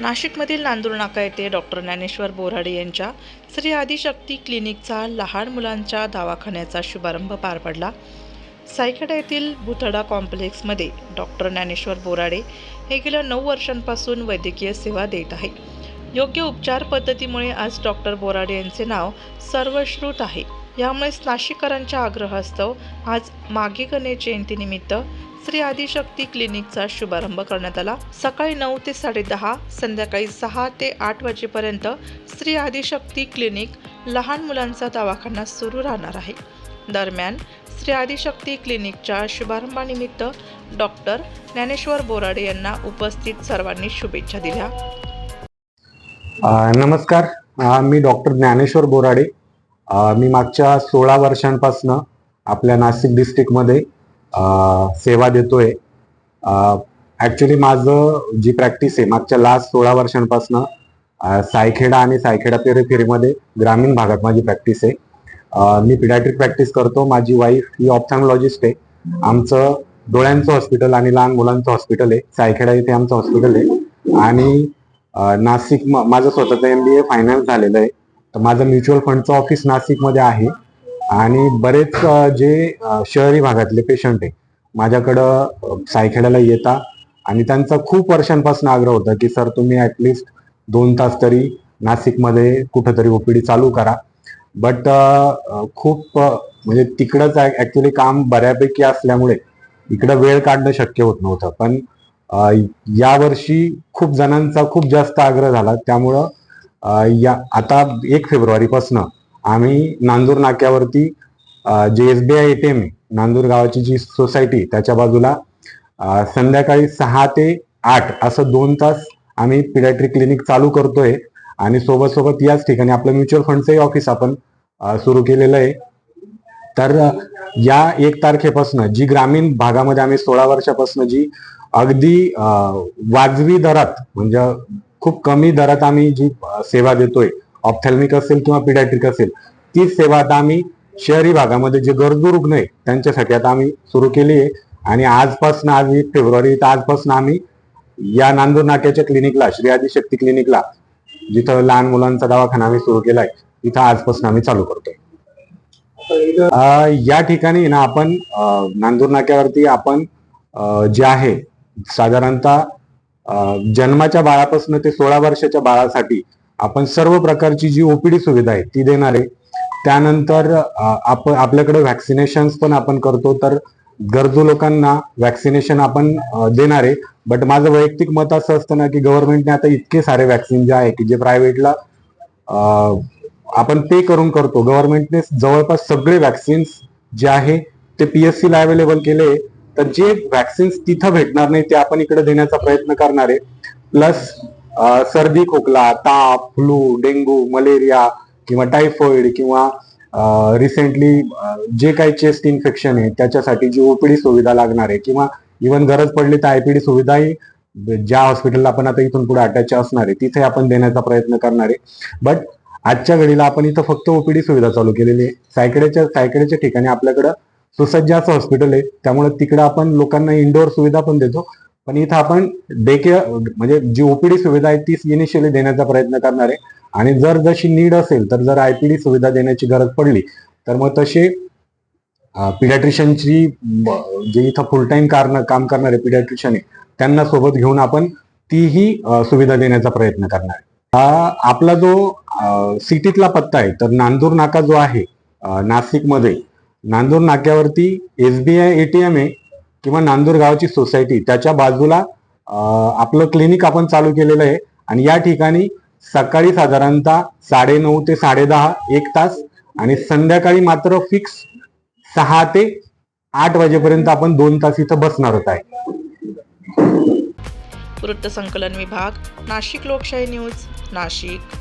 नाशिकमधील नांदूर नाका येथे डॉक्टर ज्ञानेश्वर बोराडे यांच्या श्री आदिशक्ती क्लिनिकचा लहान मुलांच्या दवाखान्याचा शुभारंभ पार पडला। सायखेडा येथील भुतडा कॉम्प्लेक्समध्ये डॉक्टर ज्ञानेश्वर बोराडे हे गेल्या 9 वर्षांपासून वैद्यकीय सेवा देत आहे। योग्य उपचार पद्धतीमुळे आज डॉक्टर बोराडे यांचे नाव सर्वश्रुत आहे। यामुळेच नाशिककरांच्या आग्रहास्तव आज माघी गणेश जयंतीनिमित्त श्री आदिशक्ती क्लिनिकचा शुभारंभ करण्यात आला। सकाळी 9 ते 10:30, संध्याकाळी 6 ते 8 वाजेपर्यंत श्री आदिशक्ती क्लिनिक लहान मुलांचा दवाखाना सुरू राहणार आहे। दरम्यान श्री आदिशक्ती क्लिनिकच्या शुभारंभानिमित्त डॉक्टर ज्ञानेश्वर बोराडे यांना उपस्थित सर्वांनी शुभेच्छा दिल्या। नमस्कार, मी डॉक्टर ज्ञानेश्वर बोराडे। मी मागच्या 16 वर्षांपासून आपल्या नाशिक डिस्ट्रिक्टमध्ये सेवा देतोय। ॲक्च्युली माझं जी प्रॅक्टिस आहे मागच्या लास्ट 16 वर्षांपासून सायखेडा आणि सायखेडा पेरिफेरीमध्ये ग्रामीण भागात माझी प्रॅक्टिस आहे। मी पिडियाट्रिक प्रॅक्टिस करतो। माझी वाईफ ही ऑप्थॅल्मॉलॉजिस्ट आहे। आमचं डोळ्यांचं हॉस्पिटल आणि लहान मुलांचं हॉस्पिटल आहे, सायखेडा इथे आमचं हॉस्पिटल आहे। आणि नाशिक माझं स्वतःचं MBA फायनान्स झालेलं आहे। तर माझं म्युच्युअल फंडचं ऑफिस नाशिकमध्ये आहे आणि बरेच जे शहरी भागातले पेशंट आहे माझ्याकडं सायखेड्याला येतात आणि त्यांचा खूप वर्षांपासून आग्रह होता की सर तुम्ही ॲटलिस्ट 2 तास तरी नाशिकमध्ये कुठंतरी OPD चालू करा। बट खूप म्हणजे तिकडंच ॲक्च्युली काम बऱ्यापैकी असल्यामुळे इकडं वेळ काढणं शक्य होत नव्हतं। पण यावर्षी खूप जणांचा खूप जास्त आग्रह झाला, त्यामुळं आता 1 फेब्रुवारीपासून आम्ही नांदूर नाक्यावरती जे SBI ATM आहे, नांदूर गावाची जी सोसायटी त्याच्या बाजूला संध्याकाळी 6 ते 8 असं 2 तास आम्ही पिडियाट्रिक क्लिनिक चालू करतोय। आणि सोबत याच ठिकाणी आपलं म्युच्युअल फंडचंही ऑफिस आपण सुरू केलेलं आहे। तर या 1 तारखेपासून जी ग्रामीण भागामध्ये आम्ही 16 वर्षापासून जी अगदी वाजवी दरात म्हणजे खूप कमी दरात आम्ही जी सेवा देतोय, ऑप्थॅल्मिक असेल किंवा पिडियाट्रिक असेल, ती सेवा आता आम्ही शहरी भागामध्ये जे गरजू रुग्ण आहे त्यांच्यासाठी आता आम्ही सुरू केली आहे। आणि आजपासून आज 1 फेब्रुवारी आजपासून आम्ही या नांदूर नाक्याच्या क्लिनिकला, श्री आदिशक्ती क्लिनिकला, जिथं लहान मुलांचा दवाखाना आम्ही सुरू केलाय, तिथं आजपासून आम्ही चालू करतोय। या ठिकाणी ना आपण नांदूर नाक्यावरती आपण जे आहे साधारणतः जन्माच्या बाळापासून ते 16 वर्षाच्या बाळासाठी आपण सर्व प्रकारची जी OPD सुविधा आहे ती देणार आहे। त्यानंतर आपल्याकडे व्हॅक्सिनेशन्स पण आपण करतो, तर गरजू लोकांना व्हॅक्सिनेशन आपण देणार आहे। बट माझं वैयक्तिक मत असं असतं ना की गव्हर्नमेंटने आता इतके सारे व्हॅक्सिन जे आहे की जे प्रायव्हेटला आपण पे करून करतो, गव्हर्नमेंटने जवळपास सगळे व्हॅक्सिन्स जे आहे ते PSC ला अवेलेबल केले। तर जे व्हॅक्सिन्स तिथं भेटणार नाही ते आपण इकडे देण्याचा प्रयत्न करणार आहे। प्लस सर्दी, खोकला, ताप, फ्लू, डेंग्यू, मलेरिया किंवा टायफॉइड किंवा रिसेंटली जे काही चेस्ट इन्फेक्शन आहे त्याच्यासाठी जी OPD सुविधा लागणार आहे किंवा इव्हन गरज पडली तर IPD सुविधाही ज्या हॉस्पिटलला आपण आता इथून पुढे अटॅच असणार आहे तिथे आपण देण्याचा प्रयत्न करणार आहे। बट आजच्या घडीला आपण इथं फक्त OPD सुविधा चालू केलेली आहे। सायखेड्याच्या ठिकाणी आपल्याकडं सुसज्ज असं हॉस्पिटल आहे, त्यामुळे तिकडं आपण लोकांना इंडोर सुविधा पण देतो। पण इथं आपण म्हणजे जी OPD सुविधा आहे तीच इनिशियली देण्याचा प्रयत्न करणार आहे। आणि जर जशी नीड असेल तर जर IPD सुविधा देण्याची गरज पडली तर मग तसे पिडियाट्रिशियनची जे इथं फुल टाइम काम करणारे पिडियाट्रिशियन आहे त्यांना सोबत घेऊन आपण तीही सुविधा देण्याचा प्रयत्न करणार आहे। आपला जो सिटीतला पत्ता आहे तर नांदूर नाका जो आहे नाशिकमध्ये, नांदूर नाक्यावरती SBI ATM आहे किंवा नांदूर गावाची सोसायटी त्याच्या बाजूला आपलं क्लिनिक आपण चालू केलेलं आहे। आणि या ठिकाणी सकाळी साधारणतः 9:30 ते 10:30 1 तास आणि संध्याकाळी मात्र फिक्स 6 ते 8 वाजेपर्यंत आपण 2 तास इथं बसणार आहे। वृत्तसंकलन विभाग, नाशिक लोकशाही न्यूज, नाशिक।